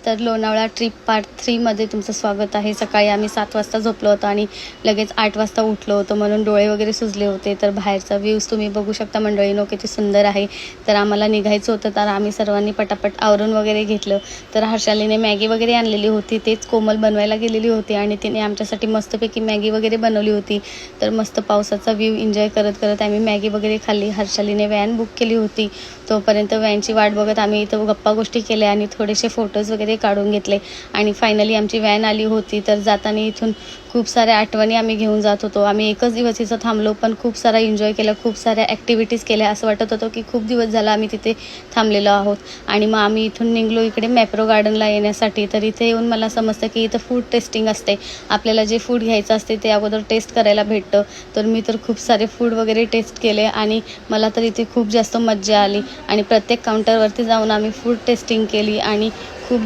तर Lonavala trip part 3 मध्ये तुमचं स्वागत आहे. सकाळी आम्ही 7 वाजता झोपलो होतो आणि लगेच 8 वाजता उठलो होतो, म्हणून डोळे वगैरे सुजले होते. तर बाहेरचा व्ह्यूज तुम्ही बघू शकता मंडळीनो, किती सुंदर आहे. तर आम्हाला निघायचं होतं, तर आम्ही सर्वांनी पटापट आवरून वगैरे घेतलं. तर हर्षालीने मॅगी वगैरे आणलेली होती, तेच कोमल बनवायला गेलेली होती आणि तिने आमच्यासाठी मस्तपैकी मॅगी वगैरे बनवली होती. तर मस्त पावसाचा व्ह्यू एन्जॉय करत करत आम्ही मॅगी वगैरे खाल्ली. हर्षालीने व्हॅन बुक केली होती, तोपर्यंत व्हॅनची वाट बघत आम्ही इथं गप्पा गोष्टी केल्या आणि थोडेसे फोटोज वगैरे काढून घेतले. आणि फायनली आमची व्हॅन आली होती. तर जाताना इथून खूप साऱ्या आठवणी आम्ही घेऊन जात होतो. आम्ही एकच दिवस इथं थांबलो, पण खूप सारा एन्जॉय केला, खूप साऱ्या ॲक्टिव्हिटीज केल्या. असं वाटत होतं की खूप दिवस झाला आम्ही तिथे थांबलेलो आहोत. आणि मग आम्ही इथून निघलो इकडे मॅप्रो गार्डनला येण्यासाठी. तर इथे येऊन मला समजतं की इथं फूड टेस्टिंग असते. आपल्याला जे फूड घ्यायचं असते ते अगोदर टेस्ट करायला भेटतं. तर मी तर खूप सारे फूड वगैरे टेस्ट केले आणि मला तर इथे खूप जास्त मज्जा आली. आणि प्रत्येक काउंटरवरती जाऊन आम्ही फूड टेस्टिंग केली आणि खूप